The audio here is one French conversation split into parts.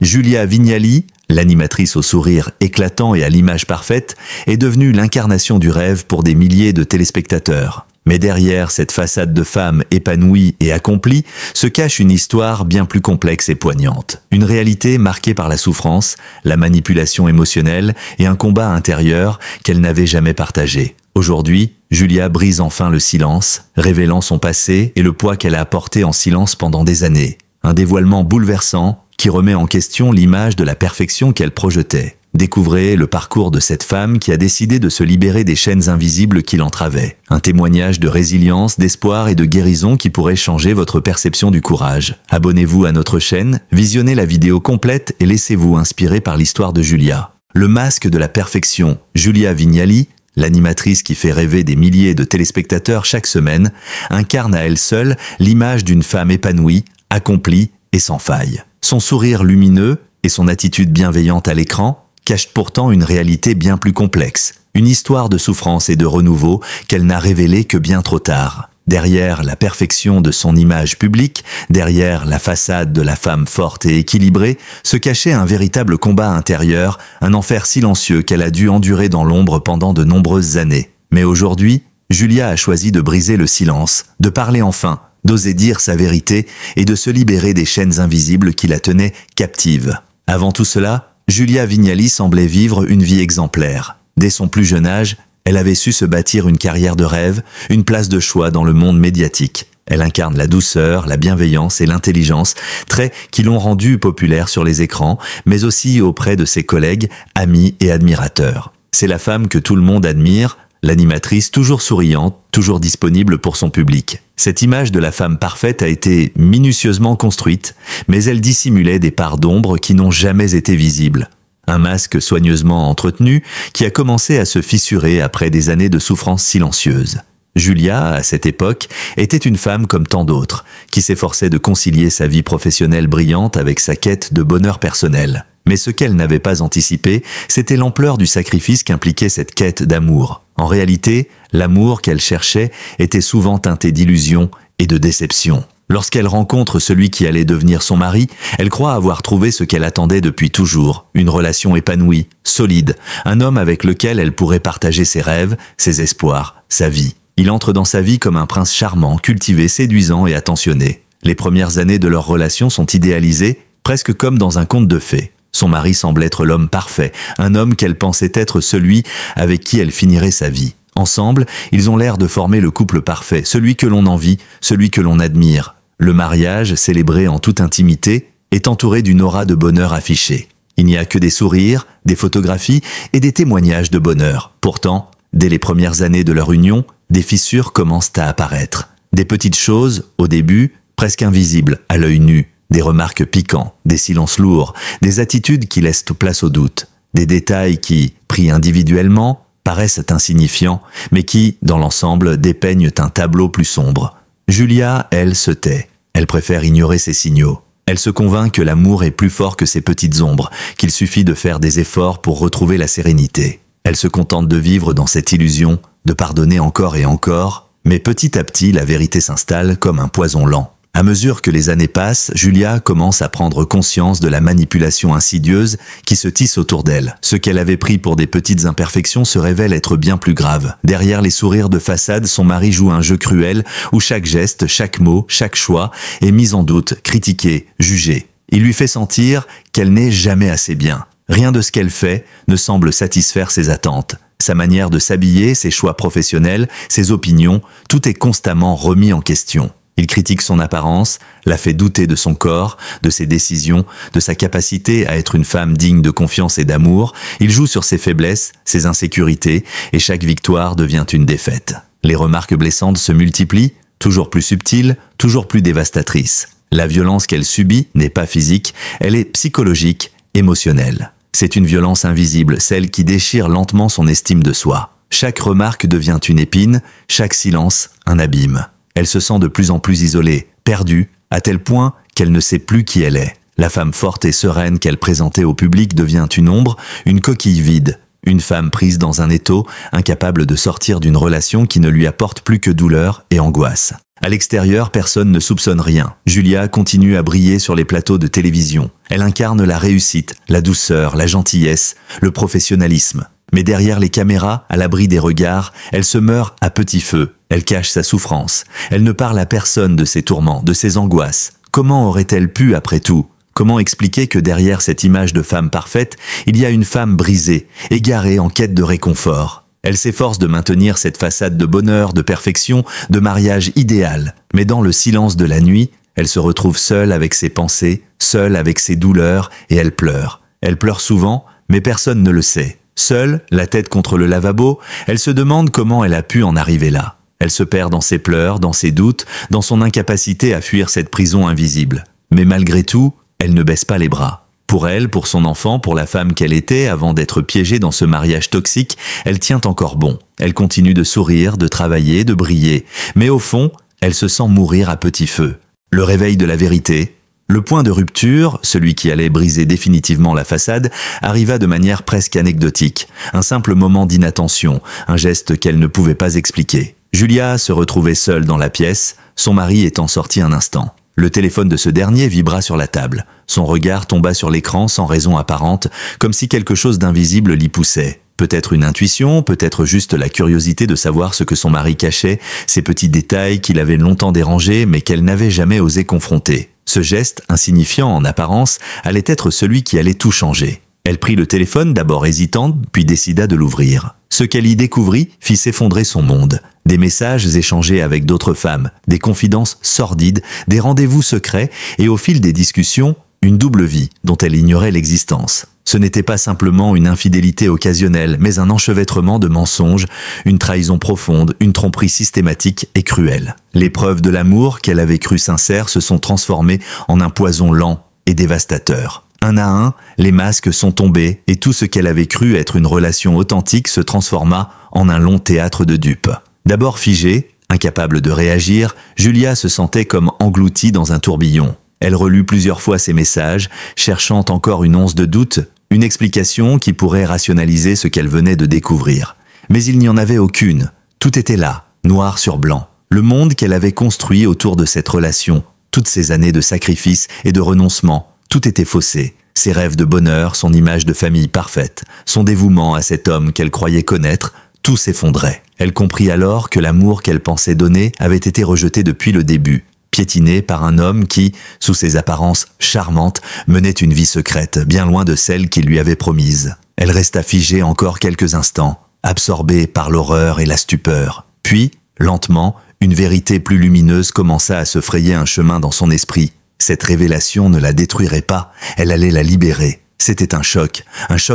Julia Vignali, l'animatrice au sourire éclatant et à l'image parfaite, est devenue l'incarnation du rêve pour des milliers de téléspectateurs. Mais derrière cette façade de femme épanouie et accomplie se cache une histoire bien plus complexe et poignante. Une réalité marquée par la souffrance, la manipulation émotionnelle et un combat intérieur qu'elle n'avait jamais partagé. Aujourd'hui, Julia brise enfin le silence, révélant son passé et le poids qu'elle a porté en silence pendant des années. Un dévoilement bouleversant qui remet en question l'image de la perfection qu'elle projetait. Découvrez le parcours de cette femme qui a décidé de se libérer des chaînes invisibles qui l'entravaient. Un témoignage de résilience, d'espoir et de guérison qui pourrait changer votre perception du courage. Abonnez-vous à notre chaîne, visionnez la vidéo complète et laissez-vous inspirer par l'histoire de Julia. Le masque de la perfection, Julia Vignali, l'animatrice qui fait rêver des milliers de téléspectateurs chaque semaine, incarne à elle seule l'image d'une femme épanouie, accomplie et sans faille. Son sourire lumineux et son attitude bienveillante à l'écran cachent pourtant une réalité bien plus complexe, une histoire de souffrance et de renouveau qu'elle n'a révélée que bien trop tard. Derrière la perfection de son image publique, derrière la façade de la femme forte et équilibrée, se cachait un véritable combat intérieur, un enfer silencieux qu'elle a dû endurer dans l'ombre pendant de nombreuses années. Mais aujourd'hui, Julia a choisi de briser le silence, de parler enfin, d'oser dire sa vérité et de se libérer des chaînes invisibles qui la tenaient captive. Avant tout cela, Julia Vignali semblait vivre une vie exemplaire. Dès son plus jeune âge, elle avait su se bâtir une carrière de rêve, une place de choix dans le monde médiatique. Elle incarne la douceur, la bienveillance et l'intelligence, traits qui l'ont rendue populaire sur les écrans, mais aussi auprès de ses collègues, amis et admirateurs. C'est la femme que tout le monde admire, l'animatrice toujours souriante, toujours disponible pour son public. Cette image de la femme parfaite a été minutieusement construite, mais elle dissimulait des parts d'ombre qui n'ont jamais été visibles. Un masque soigneusement entretenu qui a commencé à se fissurer après des années de souffrance silencieuse. Julia, à cette époque, était une femme comme tant d'autres, qui s'efforçait de concilier sa vie professionnelle brillante avec sa quête de bonheur personnel. Mais ce qu'elle n'avait pas anticipé, c'était l'ampleur du sacrifice qu'impliquait cette quête d'amour. En réalité, l'amour qu'elle cherchait était souvent teinté d'illusions et de déceptions. Lorsqu'elle rencontre celui qui allait devenir son mari, elle croit avoir trouvé ce qu'elle attendait depuis toujours, une relation épanouie, solide, un homme avec lequel elle pourrait partager ses rêves, ses espoirs, sa vie. Il entre dans sa vie comme un prince charmant, cultivé, séduisant et attentionné. Les premières années de leur relation sont idéalisées, presque comme dans un conte de fées. Son mari semble être l'homme parfait, un homme qu'elle pensait être celui avec qui elle finirait sa vie. Ensemble, ils ont l'air de former le couple parfait, celui que l'on envie, celui que l'on admire. Le mariage, célébré en toute intimité, est entouré d'une aura de bonheur affichée. Il n'y a que des sourires, des photographies et des témoignages de bonheur. Pourtant, dès les premières années de leur union, des fissures commencent à apparaître. Des petites choses, au début, presque invisibles à l'œil nu. Des remarques piquants, des silences lourds, des attitudes qui laissent place au doute. Des détails qui, pris individuellement, paraissent insignifiants, mais qui, dans l'ensemble, dépeignent un tableau plus sombre. Julia, elle, se tait. Elle préfère ignorer ces signaux. Elle se convainc que l'amour est plus fort que ces petites ombres, qu'il suffit de faire des efforts pour retrouver la sérénité. Elle se contente de vivre dans cette illusion, de pardonner encore et encore, mais petit à petit, la vérité s'installe comme un poison lent. À mesure que les années passent, Julia commence à prendre conscience de la manipulation insidieuse qui se tisse autour d'elle. Ce qu'elle avait pris pour des petites imperfections se révèle être bien plus grave. Derrière les sourires de façade, son mari joue un jeu cruel où chaque geste, chaque mot, chaque choix est mis en doute, critiqué, jugé. Il lui fait sentir qu'elle n'est jamais assez bien. Rien de ce qu'elle fait ne semble satisfaire ses attentes. Sa manière de s'habiller, ses choix professionnels, ses opinions, tout est constamment remis en question. Il critique son apparence, la fait douter de son corps, de ses décisions, de sa capacité à être une femme digne de confiance et d'amour. Il joue sur ses faiblesses, ses insécurités, et chaque victoire devient une défaite. Les remarques blessantes se multiplient, toujours plus subtiles, toujours plus dévastatrices. La violence qu'elle subit n'est pas physique, elle est psychologique, émotionnelle. C'est une violence invisible, celle qui déchire lentement son estime de soi. Chaque remarque devient une épine, chaque silence un abîme. Elle se sent de plus en plus isolée, perdue, à tel point qu'elle ne sait plus qui elle est. La femme forte et sereine qu'elle présentait au public devient une ombre, une coquille vide, une femme prise dans un étau, incapable de sortir d'une relation qui ne lui apporte plus que douleur et angoisse. À l'extérieur, personne ne soupçonne rien. Julia continue à briller sur les plateaux de télévision. Elle incarne la réussite, la douceur, la gentillesse, le professionnalisme. Mais derrière les caméras, à l'abri des regards, elle se meurt à petit feu. Elle cache sa souffrance. Elle ne parle à personne de ses tourments, de ses angoisses. Comment aurait-elle pu, après tout? Comment expliquer que derrière cette image de femme parfaite, il y a une femme brisée, égarée en quête de réconfort? Elle s'efforce de maintenir cette façade de bonheur, de perfection, de mariage idéal. Mais dans le silence de la nuit, elle se retrouve seule avec ses pensées, seule avec ses douleurs, et elle pleure. Elle pleure souvent, mais personne ne le sait. Seule, la tête contre le lavabo, elle se demande comment elle a pu en arriver là. Elle se perd dans ses pleurs, dans ses doutes, dans son incapacité à fuir cette prison invisible. Mais malgré tout, elle ne baisse pas les bras. Pour elle, pour son enfant, pour la femme qu'elle était avant d'être piégée dans ce mariage toxique, elle tient encore bon. Elle continue de sourire, de travailler, de briller. Mais au fond, elle se sent mourir à petit feu. Le réveil de la vérité, le point de rupture, celui qui allait briser définitivement la façade, arriva de manière presque anecdotique. Un simple moment d'inattention, un geste qu'elle ne pouvait pas expliquer. Julia se retrouvait seule dans la pièce, son mari étant sorti un instant. Le téléphone de ce dernier vibra sur la table. Son regard tomba sur l'écran sans raison apparente, comme si quelque chose d'invisible l'y poussait. Peut-être une intuition, peut-être juste la curiosité de savoir ce que son mari cachait, ces petits détails qui l'avaient longtemps dérangée mais qu'elle n'avait jamais osé confronter. Ce geste, insignifiant en apparence, allait être celui qui allait tout changer. Elle prit le téléphone, d'abord hésitante, puis décida de l'ouvrir. Ce qu'elle y découvrit fit s'effondrer son monde. Des messages échangés avec d'autres femmes, des confidences sordides, des rendez-vous secrets, et au fil des discussions, une double vie dont elle ignorait l'existence. Ce n'était pas simplement une infidélité occasionnelle, mais un enchevêtrement de mensonges, une trahison profonde, une tromperie systématique et cruelle. Les preuves de l'amour qu'elle avait cru sincère se sont transformées en un poison lent et dévastateur. Un à un, les masques sont tombés et tout ce qu'elle avait cru être une relation authentique se transforma en un long théâtre de dupes. D'abord figée, incapable de réagir, Julia se sentait comme engloutie dans un tourbillon. Elle relut plusieurs fois ses messages, cherchant encore une once de doute, une explication qui pourrait rationaliser ce qu'elle venait de découvrir. Mais il n'y en avait aucune. Tout était là, noir sur blanc. Le monde qu'elle avait construit autour de cette relation, toutes ces années de sacrifice et de renoncement, tout était faussé. Ses rêves de bonheur, son image de famille parfaite, son dévouement à cet homme qu'elle croyait connaître, tout s'effondrait. Elle comprit alors que l'amour qu'elle pensait donner avait été rejeté depuis le début, piétiné par un homme qui, sous ses apparences charmantes, menait une vie secrète, bien loin de celle qu'il lui avait promise. Elle resta figée encore quelques instants, absorbée par l'horreur et la stupeur. Puis, lentement, une vérité plus lumineuse commença à se frayer un chemin dans son esprit. Cette révélation ne la détruirait pas, elle allait la libérer. C'était un choc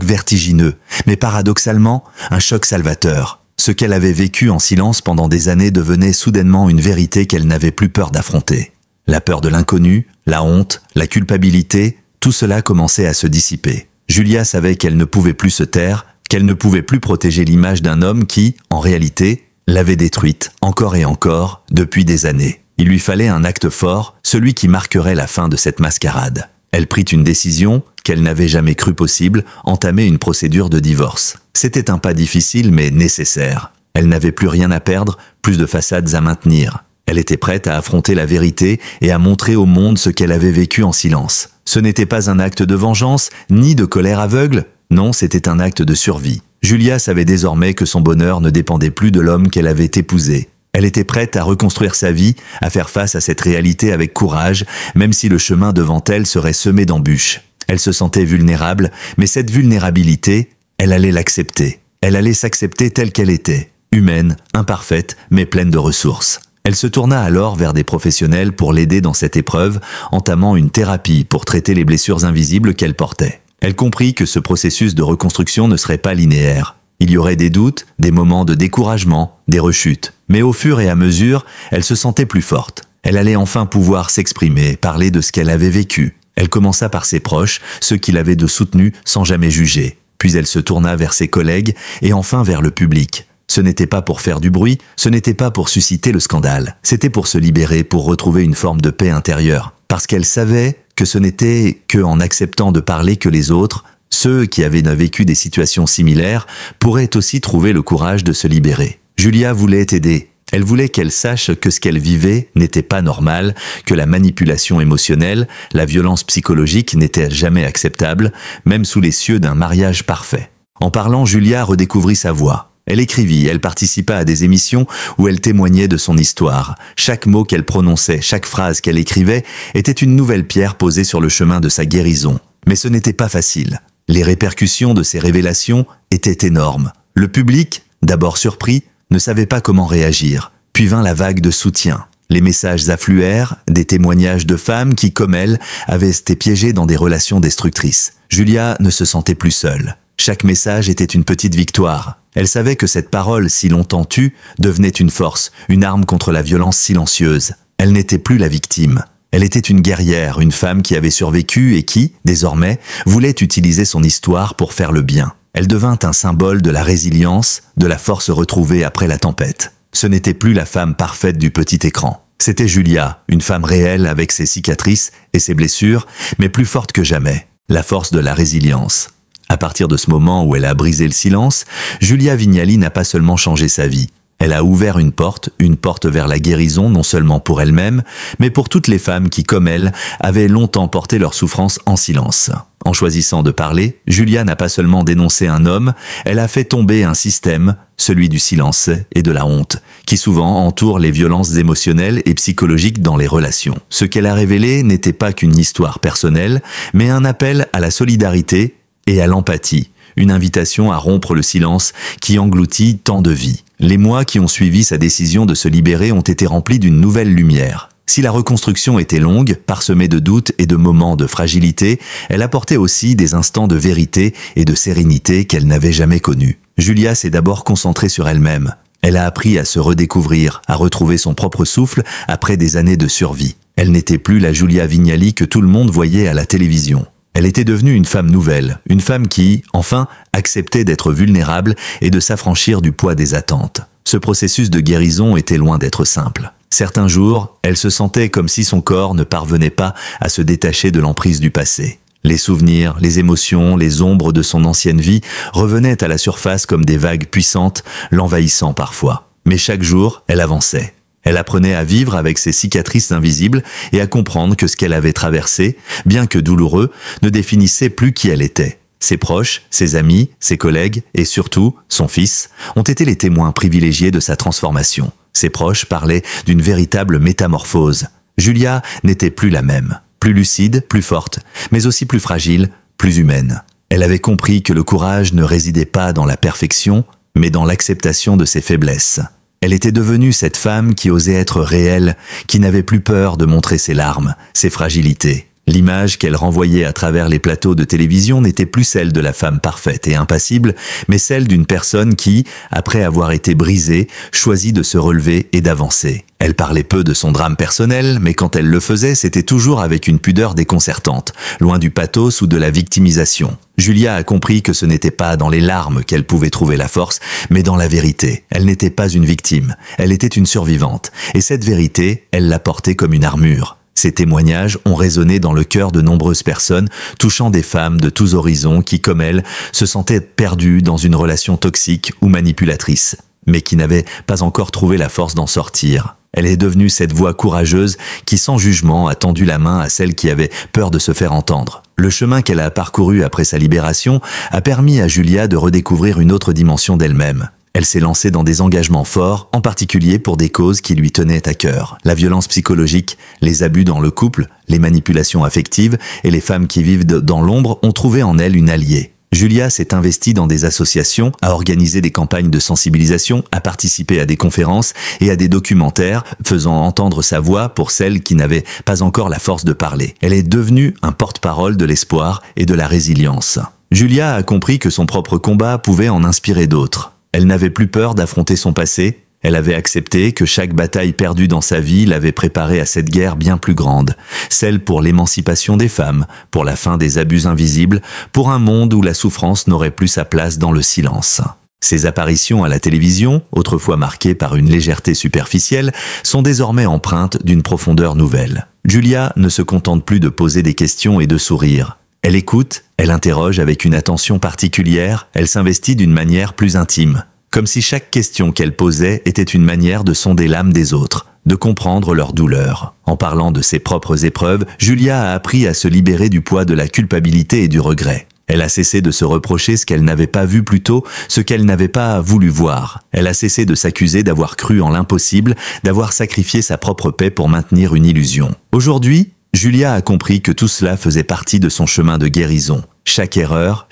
vertigineux, mais paradoxalement, un choc salvateur. Ce qu'elle avait vécu en silence pendant des années devenait soudainement une vérité qu'elle n'avait plus peur d'affronter. La peur de l'inconnu, la honte, la culpabilité, tout cela commençait à se dissiper. Julia savait qu'elle ne pouvait plus se taire, qu'elle ne pouvait plus protéger l'image d'un homme qui, en réalité, l'avait détruite, encore et encore, depuis des années. Il lui fallait un acte fort, celui qui marquerait la fin de cette mascarade. Elle prit une décision qu'elle n'avait jamais cru possible, entamer une procédure de divorce. C'était un pas difficile mais nécessaire. Elle n'avait plus rien à perdre, plus de façades à maintenir. Elle était prête à affronter la vérité et à montrer au monde ce qu'elle avait vécu en silence. Ce n'était pas un acte de vengeance, ni de colère aveugle, non, c'était un acte de survie. Julia savait désormais que son bonheur ne dépendait plus de l'homme qu'elle avait épousé. Elle était prête à reconstruire sa vie, à faire face à cette réalité avec courage, même si le chemin devant elle serait semé d'embûches. Elle se sentait vulnérable, mais cette vulnérabilité, elle allait l'accepter. Elle allait s'accepter telle qu'elle était, humaine, imparfaite, mais pleine de ressources. Elle se tourna alors vers des professionnels pour l'aider dans cette épreuve, entamant une thérapie pour traiter les blessures invisibles qu'elle portait. Elle comprit que ce processus de reconstruction ne serait pas linéaire. Il y aurait des doutes, des moments de découragement, des rechutes. Mais au fur et à mesure, elle se sentait plus forte. Elle allait enfin pouvoir s'exprimer, parler de ce qu'elle avait vécu. Elle commença par ses proches, ceux qui l'avaient de soutenu sans jamais juger. Puis elle se tourna vers ses collègues et enfin vers le public. Ce n'était pas pour faire du bruit, ce n'était pas pour susciter le scandale. C'était pour se libérer, pour retrouver une forme de paix intérieure. Parce qu'elle savait que ce n'était qu'en acceptant de parler que les autres, ceux qui avaient vécu des situations similaires, pourraient aussi trouver le courage de se libérer. Julia voulait aider. Elle voulait qu'elle sache que ce qu'elle vivait n'était pas normal, que la manipulation émotionnelle, la violence psychologique n'était jamais acceptable, même sous les cieux d'un mariage parfait. En parlant, Julia redécouvrit sa voix. Elle écrivit, elle participa à des émissions où elle témoignait de son histoire. Chaque mot qu'elle prononçait, chaque phrase qu'elle écrivait était une nouvelle pierre posée sur le chemin de sa guérison. Mais ce n'était pas facile. Les répercussions de ces révélations étaient énormes. Le public, d'abord surpris, ne savait pas comment réagir. Puis vint la vague de soutien. Les messages affluèrent, des témoignages de femmes qui, comme elle, avaient été piégées dans des relations destructrices. Julia ne se sentait plus seule. Chaque message était une petite victoire. Elle savait que cette parole, si longtemps tue, devenait une force, une arme contre la violence silencieuse. Elle n'était plus la victime. Elle était une guerrière, une femme qui avait survécu et qui, désormais, voulait utiliser son histoire pour faire le bien. Elle devint un symbole de la résilience, de la force retrouvée après la tempête. Ce n'était plus la femme parfaite du petit écran. C'était Julia, une femme réelle avec ses cicatrices et ses blessures, mais plus forte que jamais. La force de la résilience. À partir de ce moment où elle a brisé le silence, Julia Vignali n'a pas seulement changé sa vie. Elle a ouvert une porte vers la guérison non seulement pour elle-même, mais pour toutes les femmes qui, comme elle, avaient longtemps porté leur souffrance en silence. En choisissant de parler, Julia n'a pas seulement dénoncé un homme, elle a fait tomber un système, celui du silence et de la honte, qui souvent entoure les violences émotionnelles et psychologiques dans les relations. Ce qu'elle a révélé n'était pas qu'une histoire personnelle, mais un appel à la solidarité et à l'empathie, une invitation à rompre le silence qui engloutit tant de vies. Les mois qui ont suivi sa décision de se libérer ont été remplis d'une nouvelle lumière. Si la reconstruction était longue, parsemée de doutes et de moments de fragilité, elle apportait aussi des instants de vérité et de sérénité qu'elle n'avait jamais connus. Julia s'est d'abord concentrée sur elle-même. Elle a appris à se redécouvrir, à retrouver son propre souffle après des années de survie. Elle n'était plus la Julia Vignali que tout le monde voyait à la télévision. Elle était devenue une femme nouvelle, une femme qui, enfin, acceptait d'être vulnérable et de s'affranchir du poids des attentes. Ce processus de guérison était loin d'être simple. Certains jours, elle se sentait comme si son corps ne parvenait pas à se détacher de l'emprise du passé. Les souvenirs, les émotions, les ombres de son ancienne vie revenaient à la surface comme des vagues puissantes, l'envahissant parfois. Mais chaque jour, elle avançait. Elle apprenait à vivre avec ses cicatrices invisibles et à comprendre que ce qu'elle avait traversé, bien que douloureux, ne définissait plus qui elle était. Ses proches, ses amis, ses collègues et surtout son fils ont été les témoins privilégiés de sa transformation. Ses proches parlaient d'une véritable métamorphose. Julia n'était plus la même, plus lucide, plus forte, mais aussi plus fragile, plus humaine. Elle avait compris que le courage ne résidait pas dans la perfection, mais dans l'acceptation de ses faiblesses. Elle était devenue cette femme qui osait être réelle, qui n'avait plus peur de montrer ses larmes, ses fragilités. L'image qu'elle renvoyait à travers les plateaux de télévision n'était plus celle de la femme parfaite et impassible, mais celle d'une personne qui, après avoir été brisée, choisit de se relever et d'avancer. Elle parlait peu de son drame personnel, mais quand elle le faisait, c'était toujours avec une pudeur déconcertante, loin du pathos ou de la victimisation. Julia a compris que ce n'était pas dans les larmes qu'elle pouvait trouver la force, mais dans la vérité. Elle n'était pas une victime, elle était une survivante, et cette vérité, elle la portait comme une armure. Ces témoignages ont résonné dans le cœur de nombreuses personnes, touchant des femmes de tous horizons qui, comme elle, se sentaient perdues dans une relation toxique ou manipulatrice, mais qui n'avaient pas encore trouvé la force d'en sortir. Elle est devenue cette voix courageuse qui, sans jugement, a tendu la main à celles qui avaient peur de se faire entendre. Le chemin qu'elle a parcouru après sa libération a permis à Julia de redécouvrir une autre dimension d'elle-même. Elle s'est lancée dans des engagements forts, en particulier pour des causes qui lui tenaient à cœur. La violence psychologique, les abus dans le couple, les manipulations affectives et les femmes qui vivent dans l'ombre ont trouvé en elle une alliée. Julia s'est investie dans des associations, a organisé des campagnes de sensibilisation, a participé à des conférences et à des documentaires, faisant entendre sa voix pour celles qui n'avaient pas encore la force de parler. Elle est devenue un porte-parole de l'espoir et de la résilience. Julia a compris que son propre combat pouvait en inspirer d'autres. Elle n'avait plus peur d'affronter son passé. Elle avait accepté que chaque bataille perdue dans sa vie l'avait préparée à cette guerre bien plus grande, celle pour l'émancipation des femmes, pour la fin des abus invisibles, pour un monde où la souffrance n'aurait plus sa place dans le silence. Ses apparitions à la télévision, autrefois marquées par une légèreté superficielle, sont désormais empreintes d'une profondeur nouvelle. Julia ne se contente plus de poser des questions et de sourire. Elle écoute, elle interroge avec une attention particulière, elle s'investit d'une manière plus intime. comme si chaque question qu'elle posait était une manière de sonder l'âme des autres, de comprendre leur douleur. En parlant de ses propres épreuves, Julia a appris à se libérer du poids de la culpabilité et du regret. Elle a cessé de se reprocher ce qu'elle n'avait pas vu plus tôt, ce qu'elle n'avait pas voulu voir. Elle a cessé de s'accuser d'avoir cru en l'impossible, d'avoir sacrifié sa propre paix pour maintenir une illusion. Aujourd'hui, Julia a compris que tout cela faisait partie de son chemin de guérison. Chaque erreur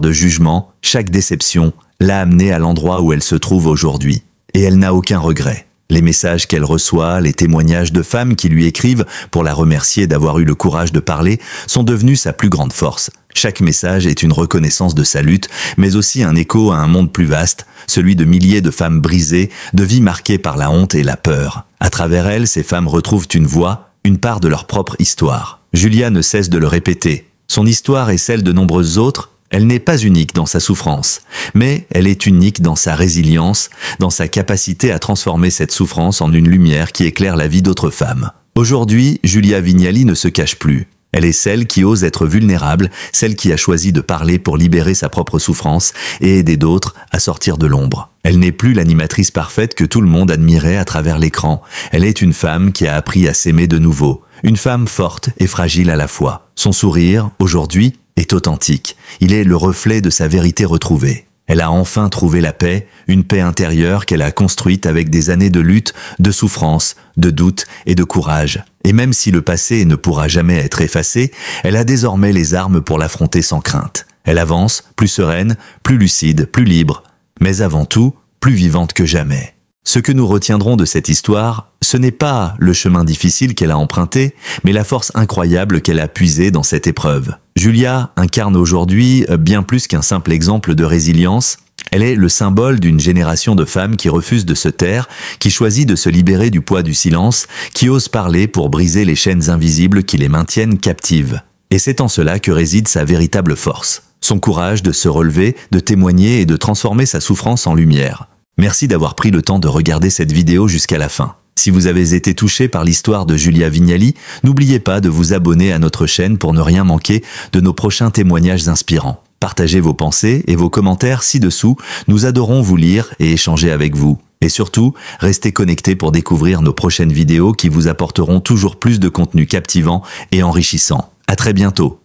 de jugement, chaque déception l'a amenée à l'endroit où elle se trouve aujourd'hui. Et elle n'a aucun regret. Les messages qu'elle reçoit, les témoignages de femmes qui lui écrivent pour la remercier d'avoir eu le courage de parler, sont devenus sa plus grande force. Chaque message est une reconnaissance de sa lutte, mais aussi un écho à un monde plus vaste, celui de milliers de femmes brisées, de vies marquées par la honte et la peur. À travers elles, ces femmes retrouvent une voix, une part de leur propre histoire. Julia ne cesse de le répéter. Son histoire est celle de nombreuses autres. Elle n'est pas unique dans sa souffrance, mais elle est unique dans sa résilience, dans sa capacité à transformer cette souffrance en une lumière qui éclaire la vie d'autres femmes. Aujourd'hui, Julia Vignali ne se cache plus. Elle est celle qui ose être vulnérable, celle qui a choisi de parler pour libérer sa propre souffrance et aider d'autres à sortir de l'ombre. Elle n'est plus l'animatrice parfaite que tout le monde admirait à travers l'écran. Elle est une femme qui a appris à s'aimer de nouveau. Une femme forte et fragile à la fois. Son sourire, aujourd'hui, est authentique. Il est le reflet de sa vérité retrouvée. Elle a enfin trouvé la paix, une paix intérieure qu'elle a construite avec des années de lutte, de souffrance, de doute et de courage. Et même si le passé ne pourra jamais être effacé, elle a désormais les armes pour l'affronter sans crainte. Elle avance, plus sereine, plus lucide, plus libre, mais avant tout, plus vivante que jamais. Ce que nous retiendrons de cette histoire, ce n'est pas le chemin difficile qu'elle a emprunté, mais la force incroyable qu'elle a puisée dans cette épreuve. Julia incarne aujourd'hui bien plus qu'un simple exemple de résilience. Elle est le symbole d'une génération de femmes qui refusent de se taire, qui choisit de se libérer du poids du silence, qui osent parler pour briser les chaînes invisibles qui les maintiennent captives. Et c'est en cela que réside sa véritable force. Son courage de se relever, de témoigner et de transformer sa souffrance en lumière. Merci d'avoir pris le temps de regarder cette vidéo jusqu'à la fin. Si vous avez été touché par l'histoire de Julia Vignali, n'oubliez pas de vous abonner à notre chaîne pour ne rien manquer de nos prochains témoignages inspirants. Partagez vos pensées et vos commentaires ci-dessous, nous adorons vous lire et échanger avec vous. Et surtout, restez connectés pour découvrir nos prochaines vidéos qui vous apporteront toujours plus de contenu captivant et enrichissant. À très bientôt.